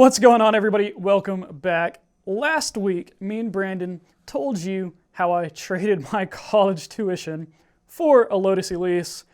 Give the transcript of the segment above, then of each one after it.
What's going on, everybody? Welcome back. Last week, me and Brandon told you how I traded my college tuition for a Lotus Elise.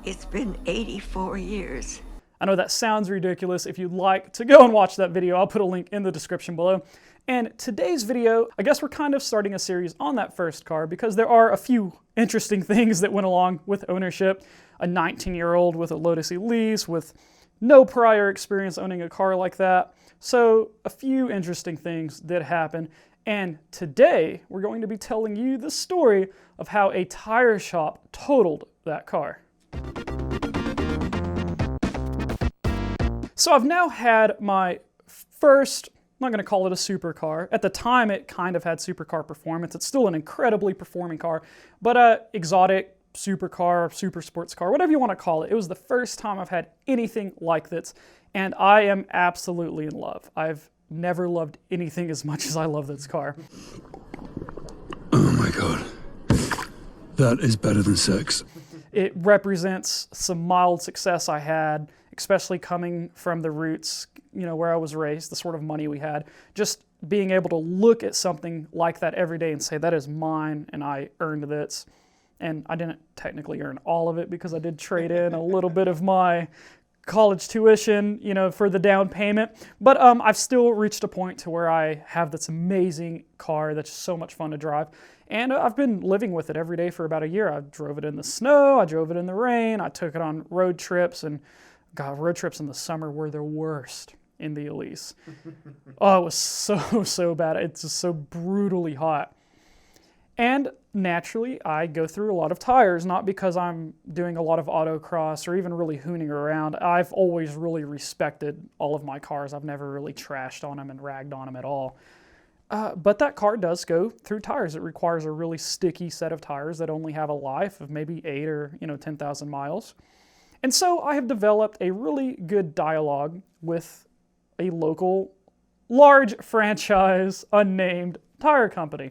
It's been 84 years. I know that sounds ridiculous. If you'd like to go and watch that video, I'll put a link in the description below. And today's video, I guess we're kind of starting a series on that first car because there are a few interesting things that went along with ownership. A 19-year-old with a Lotus Elise with no prior experience owning a car like that. So a few interesting things did happen. And today we're going to be telling you the story of how a tire shop totaled that car. So I've now had my first, I'm not going to call it a supercar. At the time it kind of had supercar performance. It's still an incredibly performing car, but exotic, supercar, super sports car, whatever you want to call it. It was the first time I've had anything like this, and I am absolutely in love. I've never loved anything as much as I love this car. Oh my God. That is better than sex. It represents some mild success I had, especially coming from the roots, where I was raised, the sort of money we had. Just being able to look at something like that every day and say, that is mine and I earned this. And I didn't technically earn all of it because I did trade in a little bit of my college tuition, for the down payment. But I've still reached a point to where I have this amazing car that's so much fun to drive. And I've been living with it every day for about a year. I drove it in the snow, I drove it in the rain, I took it on road trips, and God, road trips in the summer were the worst in the Elise. Oh, it was so bad. It's just so brutally hot. And naturally, I go through a lot of tires, not because I'm doing a lot of autocross or even really hooning around. I've always really respected all of my cars. I've never really trashed on them and ragged on them at all. But that car does go through tires. It requires a really sticky set of tires that only have a life of maybe 8 or 10,000 miles. And so I have developed a really good dialogue with a local, large franchise, unnamed tire company.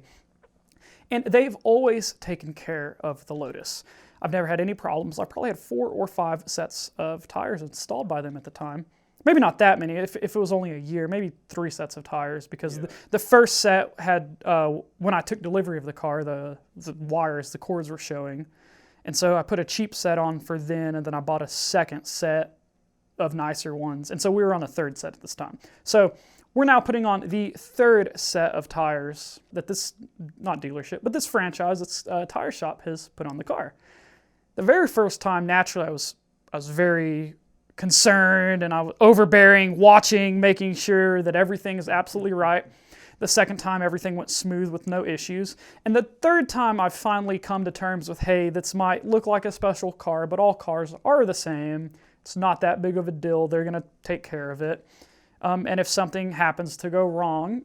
And they've always taken care of the Lotus. I've never had any problems. I probably had 4 or 5 sets of tires installed by them at the time. Maybe not that many. If it was only a year, maybe 3 sets of tires, because the first set had, when I took delivery of the car, the wires, the cords were showing. And so I put a cheap set on for then, and then I bought a second set of nicer ones. And so we were on the 3rd set at this time. So we're now putting on the 3rd set of tires that this, not dealership, but this franchise, this tire shop has put on the car. The very first time, naturally, I was very concerned and I was overbearing, watching, making sure that everything is absolutely right. The second time, everything went smooth with no issues. And the 3rd time, I've finally come to terms with, hey, this might look like a special car, but all cars are the same. It's not that big of a deal. They're going to take care of it. And if something happens to go wrong,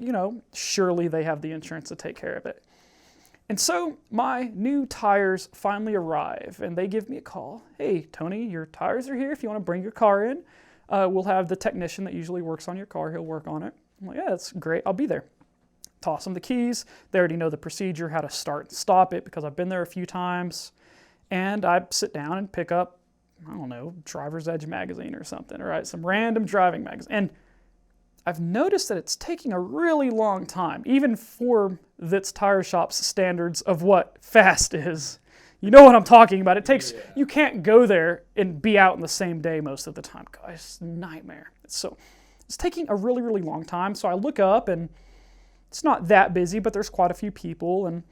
surely they have the insurance to take care of it. And so my new tires finally arrive, and they give me a call. Hey, Tony, your tires are here. If you want to bring your car in, we'll have the technician that usually works on your car. He'll work on it. I'm like, yeah, that's great. I'll be there. Toss them the keys. They already know the procedure, how to start and stop it, because I've been there a few times. And I sit down and pick up, I don't know, Driver's Edge magazine or something, all right? Some random driving magazine. And I've noticed that it's taking a really long time, even for this tire shop's standards of what fast is. You know what I'm talking about. It takes, you can't go there and be out in the same day most of the time. Gosh, it's a nightmare. So it's taking a really, really long time. So I look up and it's not that busy, but there's quite a few people and,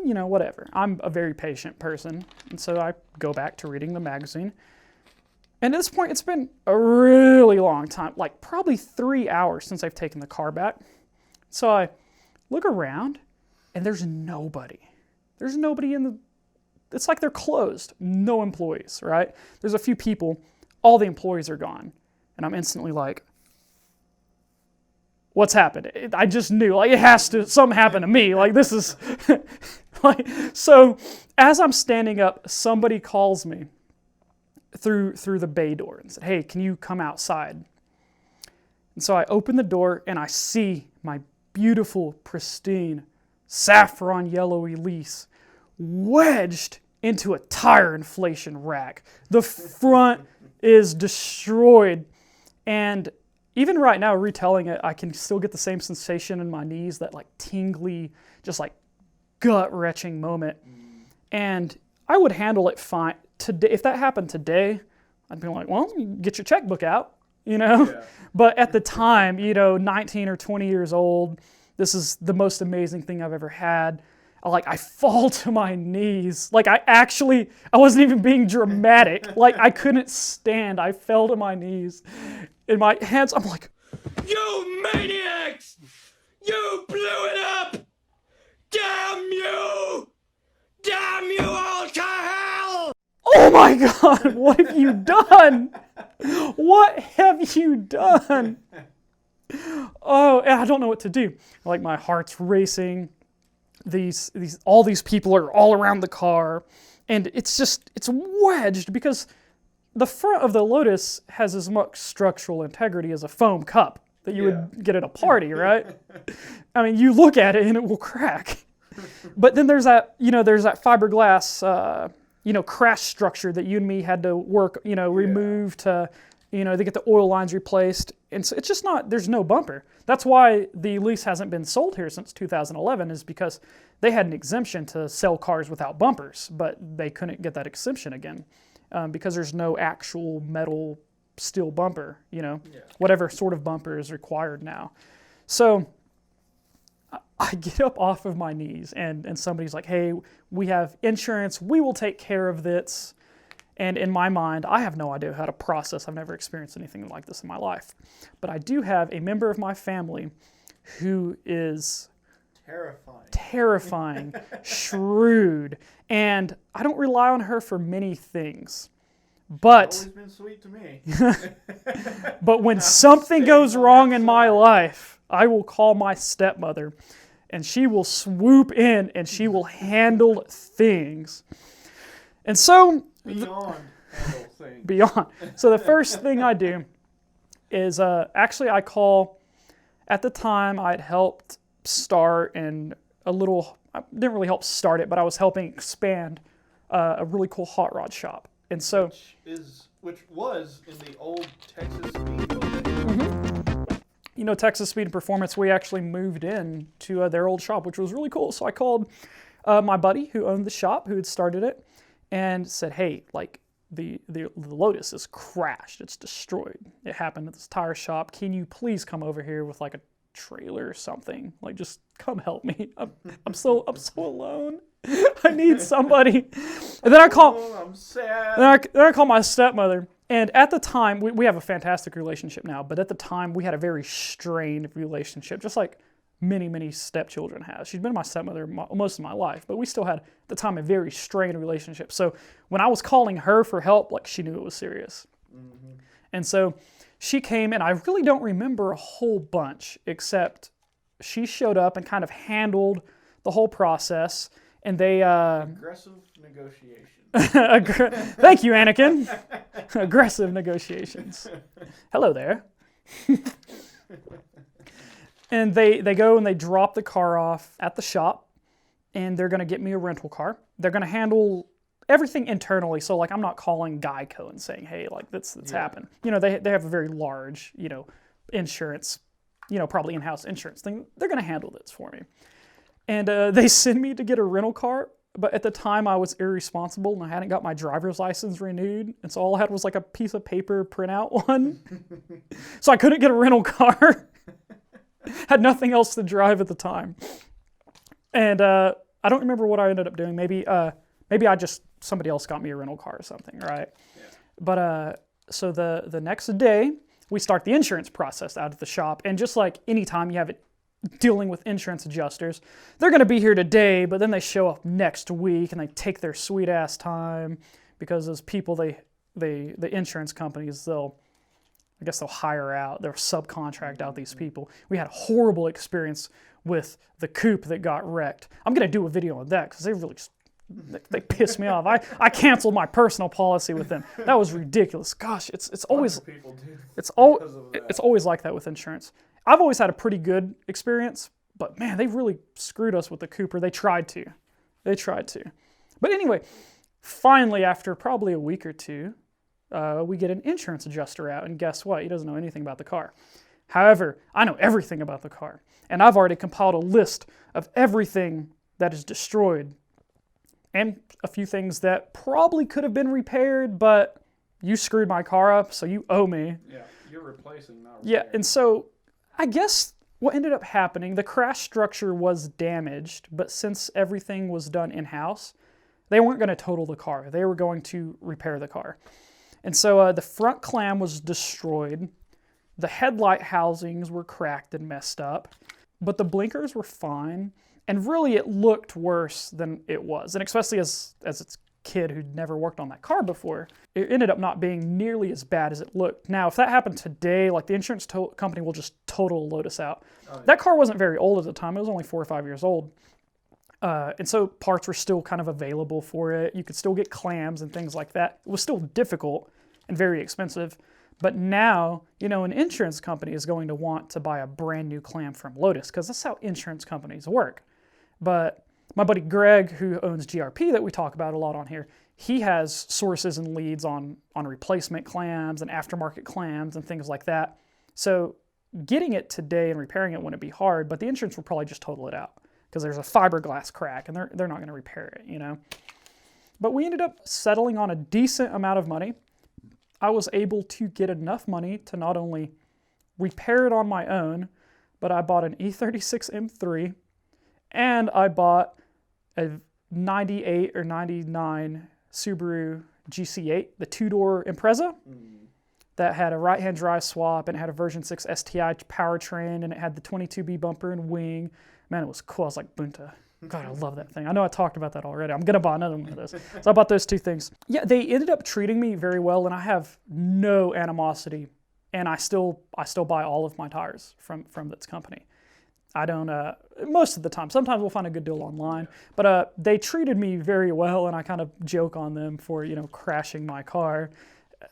whatever. I'm a very patient person. And so I go back to reading the magazine. And at this point, it's been a really long time, like probably 3 hours since I've taken the car back. So I look around, and there's nobody. There's nobody it's like they're closed. No employees, right? There's a few people. All the employees are gone. And I'm instantly like, what's happened? I just knew, it has to, something happened to me. This is, so as I'm standing up, somebody calls me through the bay door and said, hey, can you come outside? And so I open the door and I see my beautiful, pristine, saffron yellow Elise wedged into a tire inflation rack. The front is destroyed. And, even right now, retelling it, I can still get the same sensation in my knees, that like tingly, just like gut-wrenching moment. And I would handle it fine. Today, if that happened today, I'd be like, well, you get your checkbook out, Yeah. But at the time, 19 or 20 years old, this is the most amazing thing I've ever had. I fall to my knees. I wasn't even being dramatic. I couldn't stand. I fell to my knees. In my hands, I'm like, You maniacs! You blew it up! Damn you! Damn you all to hell! oh my God, what have you done? What have you done? Oh, and I don't know what to do. My heart's racing. All these people are all around the car, and it's wedged because the front of the Lotus has as much structural integrity as a foam cup that you would get at a party, right? I mean, you look at it and it will crack. But then there's that fiberglass, crash structure that you and me had to work, remove to get the oil lines replaced. And so it's just there's no bumper. That's why the Elise hasn't been sold here since 2011, is because they had an exemption to sell cars without bumpers, but they couldn't get that exemption again because there's no actual metal steel bumper, whatever sort of bumper is required now. So I get up off of my knees and somebody's like, hey, we have insurance, we will take care of this. And in my mind, I have no idea how to process. I've never experienced anything like this in my life. But I do have a member of my family who is terrifying, shrewd, and I don't rely on her for many things. But Always been sweet to me. but when something goes wrong in my life, I will call my stepmother, and she will swoop in and she will handle things. And so Beyond handle things. beyond. So the first thing I do is I call. At the time, I'd helped start I didn't really help start it, but I was helping expand a really cool hot rod shop. And so, Which was in the old Texas Speed building. Texas Speed and Performance, we actually moved in to their old shop, which was really cool. So I called my buddy who owned the shop, who had started it, and said, hey, the Lotus is crashed. It's destroyed. It happened at this tire shop. Can you please come over here with a trailer or something? Just come help me. I'm so alone. I need somebody. And then I call. Oh, I'm sad. Then I call my stepmother. And at the time, we have a fantastic relationship now, but at the time we had a very strained relationship, just like many, many stepchildren have. She'd been my stepmother most of my life, but we still had, at the time, a very strained relationship. So when I was calling her for help, she knew it was serious. Mm-hmm. And so she came, and I really don't remember a whole bunch, except she showed up and kind of handled the whole process, and they... Aggressive negotiations. Thank you, Anakin. Aggressive negotiations. Hello there. And they go and they drop the car off at the shop, and they're going to get me a rental car. They're going to handle everything internally. So I'm not calling Geico and saying, hey, that's happened. They have a very large, insurance, probably in-house insurance thing. They're going to handle this for me. And they send me to get a rental car. But at the time, I was irresponsible, and I hadn't got my driver's license renewed. And so all I had was a piece of paper printout one. So I couldn't get a rental car. Had nothing else to drive at the time. And I don't remember what I ended up doing. Maybe somebody else got me a rental car or something, right? Yeah. But so the next day, we start the insurance process out at the shop. And just like any time you have it dealing with insurance adjusters, they're going to be here today, but then they show up next week and they take their sweet ass time because those people, the insurance companies, they'll hire out, they'll subcontract out these people. We had a horrible experience with the coupe that got wrecked. I'm going to do a video on that because they pissed me off. I canceled my personal policy with them. That was ridiculous. Gosh, it's always like that with insurance. I've always had a pretty good experience, but man, they really screwed us with the Cooper. They tried to. But anyway, finally, after probably a week or two, we get an insurance adjuster out, and guess what? He doesn't know anything about the car. However, I know everything about the car, and I've already compiled a list of everything that is destroyed and a few things that probably could have been repaired, but you screwed my car up, so you owe me. Yeah, you're replacing, not Yeah, repairing. and so I guess what ended up happening, the crash structure was damaged, but since everything was done in-house, they weren't going to total the car. They were going to repair the car. And so the front clam was destroyed. The headlight housings were cracked and messed up, but the blinkers were fine. And really, it looked worse than it was. And especially as its kid who'd never worked on that car before, it ended up not being nearly as bad as it looked. Now, if that happened today, like the insurance company will just total Lotus out. Oh, yeah. That car wasn't very old at the time. It was only 4 or 5 years old. And so parts were still kind of available for it. You could still get clams and things like that. It was still difficult and very expensive. But now, you know, an insurance company is going to want to buy a brand new clam from Lotus because that's how insurance companies work. But my buddy Greg, who owns GRP that we talk about a lot on here, he has sources and leads on replacement clams and aftermarket clams and things like that. So getting it today and repairing it wouldn't be hard, but the insurance will probably just total it out because there's a fiberglass crack and they're not going to repair it, you know. But we ended up settling on a decent amount of money. I was able to get enough money to not only repair it on my own, but I bought an E36 M3 and I bought a 98 or 99 Subaru GC8, the two-door Impreza that had a right-hand drive swap and it had a version 6 STI powertrain and it had the 22B bumper and wing. Man, it was cool. I was like, Bunta. God, I love that thing. I know I talked about that already. I'm going to buy another one of those. So I bought those two things. Yeah, they ended up treating me very well and I have no animosity and I still buy all of my tires from this company. I don't, most of the time. Sometimes we'll find a good deal online, but they treated me very well and I kind of joke on them for, you know, crashing my car.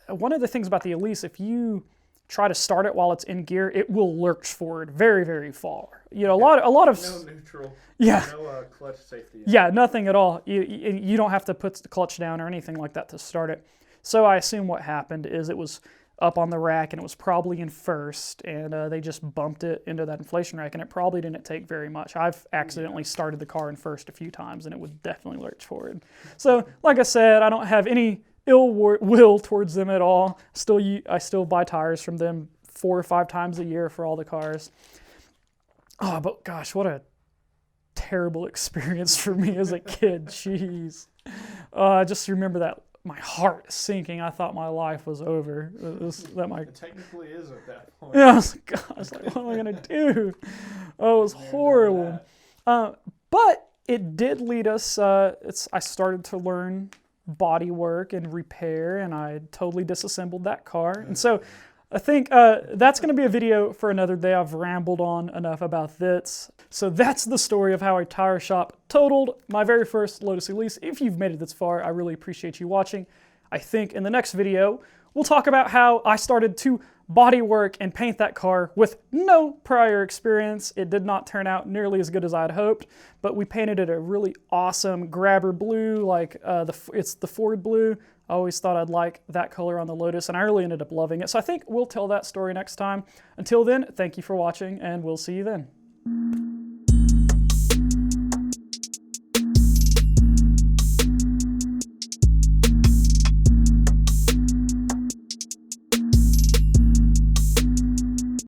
One of the things about the Elise, if you try to start it while it's in gear, it will lurch forward very, very far. You know, a lot of No neutral. Yeah. No clutch safety. Yeah, nothing at all. You don't have to put the clutch down or anything like that to start it. So I assume what happened is it was up on the rack and it was probably in first and they just bumped it into that inflation rack and it probably didn't take very much. I've accidentally started the car in first a few times and it would definitely lurch forward. So like I said, I don't have any ill will towards them at all. I still buy tires from them 4 or 5 times a year for all the cars. Oh, but gosh, what a terrible experience for me as a kid. Jeez. I just remember that my heart sinking. I thought my life was over. It technically is at that point. Yeah, I was like, gosh, like, what am I going to do? Oh, it was horrible. But it did lead us, I started to learn body work and repair, and I totally disassembled that car. And so I think that's going to be a video for another day. I've rambled on enough about this. So that's the story of how a tire shop totaled my very first Lotus Elise. If you've made it this far, I really appreciate you watching. I think in the next video, we'll talk about how I started to body work and paint that car with no prior experience. It did not turn out nearly as good as I'd hoped, but we painted it a really awesome grabber blue, like it's the Ford blue. I always thought I'd like that color on the Lotus, and I really ended up loving it. So I think we'll tell that story next time. Until then, thank you for watching, and we'll see you then.